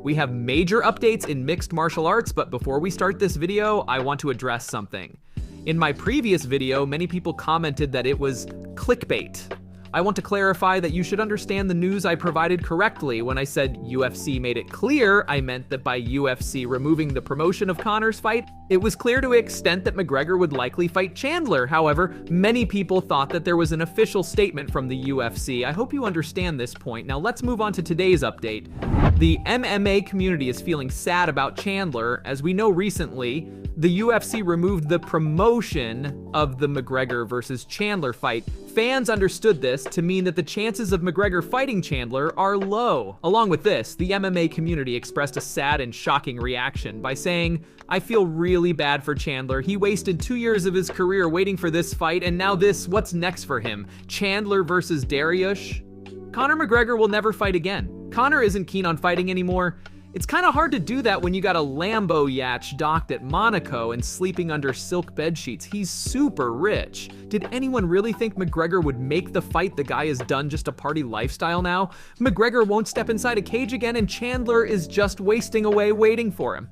We have major updates in mixed martial arts, but before we start this video, I want to address something. In my previous video, many people commented that it was clickbait. I want to clarify that you should understand the news I provided correctly. When I said UFC made it clear, I meant that by UFC removing the promotion of Conor's fight, it was clear to an extent that McGregor would likely fight Chandler. However, many people thought that there was an official statement from the UFC. I hope you understand this point. Now let's move on to today's update. The MMA community is feeling sad about Chandler. As we know recently, the UFC removed the promotion of the McGregor versus Chandler fight. Fans understood this to mean that the chances of McGregor fighting Chandler are low. Along with this, the MMA community expressed a sad and shocking reaction by saying, "I feel really bad for Chandler. He wasted 2 years of his career waiting for this fight, and now this, what's next for him? Chandler versus Dariush? Conor McGregor will never fight again. Conor isn't keen on fighting anymore. It's kind of hard to do that when you got a Lambo yacht docked at Monaco and sleeping under silk bed sheets. He's super rich. Did anyone really think McGregor would make the fight the guy has done just a party lifestyle now? McGregor won't step inside a cage again, and Chandler is just wasting away waiting for him.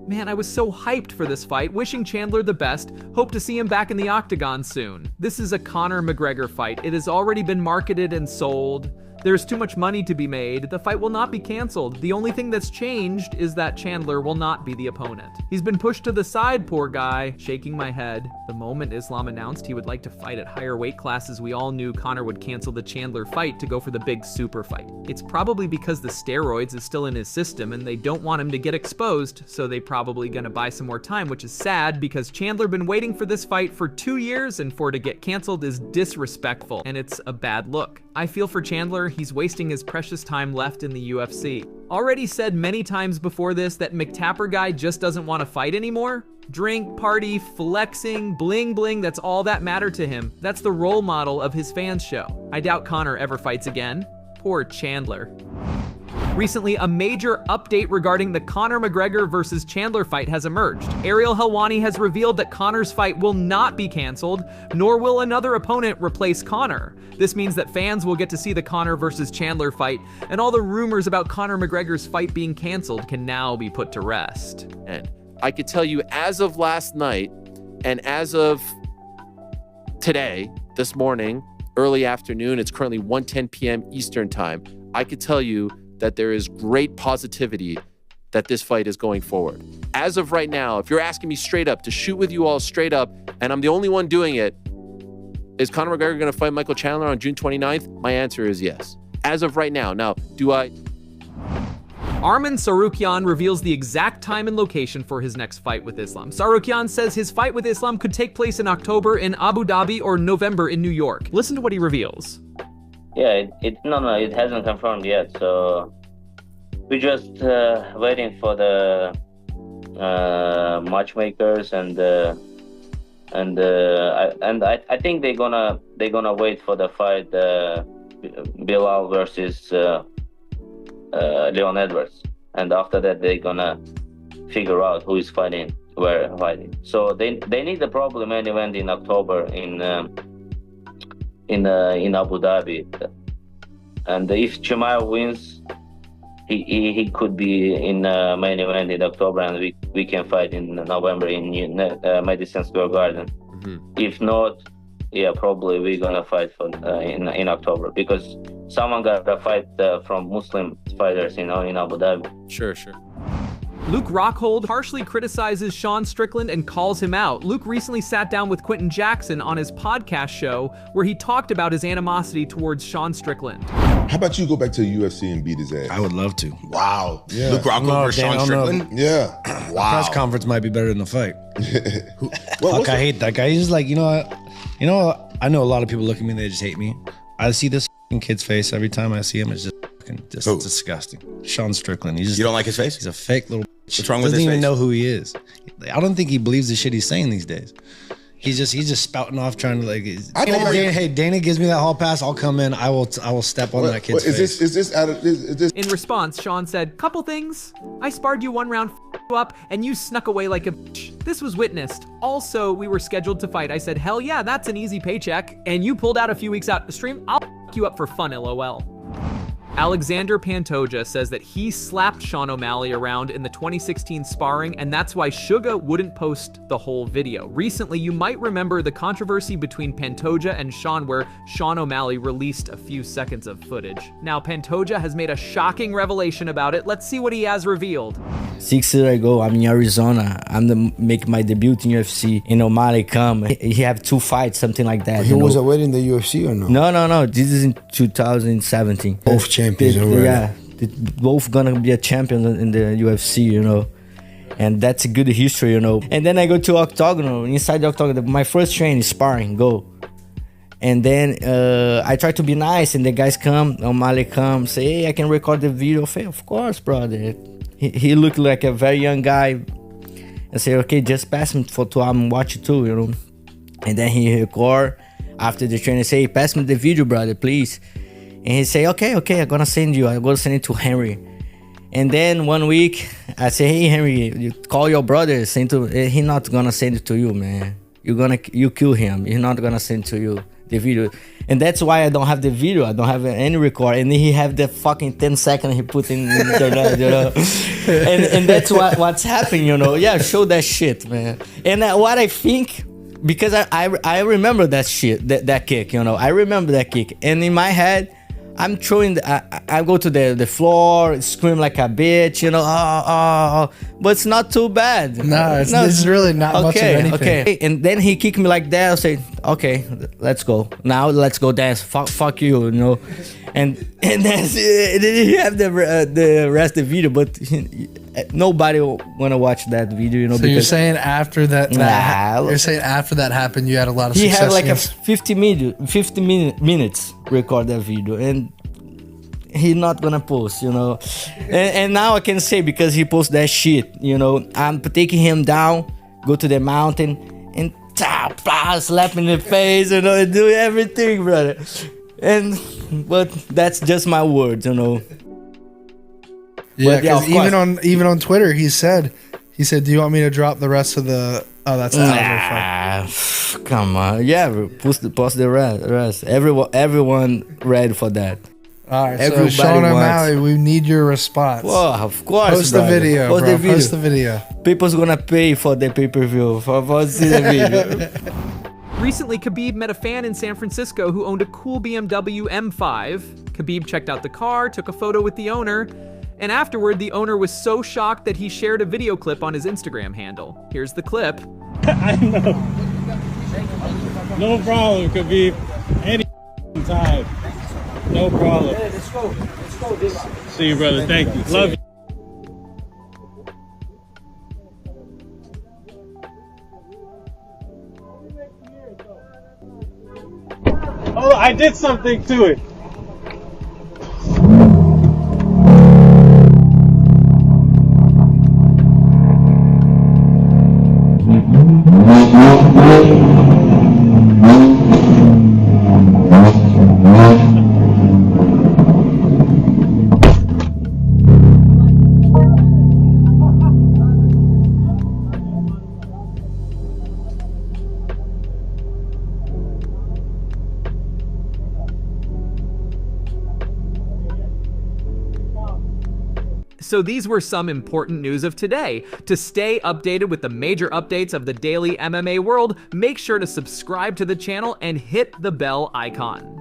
Man, I was so hyped for this fight, wishing Chandler the best, hope to see him back in the octagon soon. This is a Conor McGregor fight. It has already been marketed and sold. There's too much money to be made. The fight will not be canceled. The only thing that's changed is that Chandler will not be the opponent. He's been pushed to the side, poor guy. Shaking my head. The moment Islam announced he would like to fight at higher weight classes, we all knew Conor would cancel the Chandler fight to go for the big super fight. It's probably because the steroids is still in his system and they don't want him to get exposed, so they probably gonna buy some more time, which is sad because Chandler been waiting for this fight for 2 years, and for it to get canceled is disrespectful, and it's a bad look. I feel for Chandler. He's wasting his precious time left in the UFC. Already said many times before this that McTapper guy just doesn't want to fight anymore. Drink, party, flexing, bling bling, that's all that mattered to him. That's the role model of his fans show. I doubt Conor ever fights again. Poor Chandler. Recently, a major update regarding the Conor McGregor versus Chandler fight has emerged. Ariel Helwani has revealed that Conor's fight will not be canceled, nor will another opponent replace Conor. This means that fans will get to see the Conor versus Chandler fight, and all the rumors about Conor McGregor's fight being canceled can now be put to rest. And I could tell you, as of last night, and as of today, this morning, early afternoon, it's currently 1:10 p.m. Eastern time, I could tell you that there is great positivity that this fight is going forward. As of right now, if you're asking me straight up, to shoot with you all straight up, and I'm the only one doing it, is Conor McGregor going to fight Michael Chandler on June 29th? My answer is yes. As of right now. Now, do I... Arman Tsarukyan reveals the exact time and location for his next fight with Islam. Tsarukyan says his fight with Islam could take place in October in Abu Dhabi or November in New York. Listen to what he reveals. Yeah, it hasn't confirmed yet. So we're just waiting for the matchmakers, and I think they're gonna wait for the fight Bilal versus Leon Edwards, and after that they're gonna figure out who is fighting, where fighting. So they need the probably main event in October in Abu Dhabi, and if Chimaev wins, he could be in main event in October, and we can fight in November in Madison Square Garden. Mm-hmm. If not, yeah, probably we're gonna fight for in October, because someone got a fight from Muslim fighters, in Abu Dhabi. Sure. Luke Rockhold harshly criticizes Sean Strickland and calls him out. Luke recently sat down with Quentin Jackson on his podcast show where he talked about his animosity towards Sean Strickland. How about you go back to the UFC and beat his ass? I would love to. Wow. Yeah. Luke Rockhold versus Sean Strickland? Yeah. Wow. Press conference might be better than the fight. Well, I hate that guy. He's just like, you know what? I know a lot of people look at me and they just hate me. I see this kid's face every time I see him. It's just disgusting. Sean Strickland. You don't like his face? He's a fake little. What's wrong with his face? Doesn't even know who he is. I don't think he believes the shit he's saying these days. He's just spouting off, trying to like. Dana gives me that hall pass. I'll come in. I will step on that kid's face. Is this? In response, Sean said, "Couple things. I sparred you one round, you up, and you snuck away like a bitch. This was witnessed. Also, we were scheduled to fight. I said, hell yeah, that's an easy paycheck. And you pulled out a few weeks out of the stream. I'll you up for fun, LOL." Alexandre Pantoja says that he slapped Sean O'Malley around in the 2016 sparring, and that's why Suga wouldn't post the whole video. Recently, you might remember the controversy between Pantoja and Sean, where Sean O'Malley released a few seconds of footage. Now, Pantoja has made a shocking revelation about it. Let's see what he has revealed. 6 years ago, I'm in Arizona. Make my debut in UFC. And O'Malley come. He have 2 fights, something like that. He was already in the UFC or no? No. This is in 2017. Both champions already. Yeah, both gonna be a champion in the UFC, you know. And that's a good history, you know. And then I go to octagon. Inside the octagon, my first training is sparring, go. And then I try to be nice, and the guys come, O'Malley come, say, hey, I can record the video. I say, of course, brother. He looked like a very young guy. I say, okay, just pass him to watch it too, you know. And then he record. After the training, say, hey, pass me the video, brother, please. And he say, okay, I'm gonna send it to Henry. And then 1 week, I say, hey, Henry, you call your brother, send to. He not gonna send it to you, man. You kill him. He's not gonna send to you the video. And that's why I don't have the video. I don't have any record. And then he have the fucking 10 seconds he put in the internet, you know. and that's what's happening, you know. Yeah, show that shit, man. And what I think, because I remember that shit, that kick, you know. I remember that kick. And in my head, I'm throwing, I go to the floor, scream like a bitch, you know, but it's not too bad. This is really not much of anything. Okay, and then he kicked me like that. I say, okay, let's go. Now let's go dance. Fuck you, you know. And then he have the rest of the video, but nobody wanna watch that video, you know. So you're saying after that, you're saying after that happened, you had a lot of success. He had like a 50 minutes record that video, and he not gonna post, you know. And now I can say, because he post that shit, you know, I'm taking him down, go to the mountain, and slap him in the face, you know, do everything, brother. But that's just my words, you know. Yeah, because even on Twitter, he said, do you want me to drop the rest of the? Oh, that's come on, yeah, post the rest. Everyone ready for that. All right, so Sean O'Malley, we need your response. Well, of course, post the video, Post the video. People's gonna pay for the pay-per-view for see the video. Recently, Khabib met a fan in San Francisco who owned a cool BMW M5. Khabib checked out the car, took a photo with the owner, and afterward, the owner was so shocked that he shared a video clip on his Instagram handle. Here's the clip. I know. No problem, Khabib. Any time. No problem. Hey, let's go. See you, brother. Thank you. Love you. Oh, I did something to it. So these were some important news of today. To stay updated with the major updates of the daily MMA world, make sure to subscribe to the channel and hit the bell icon.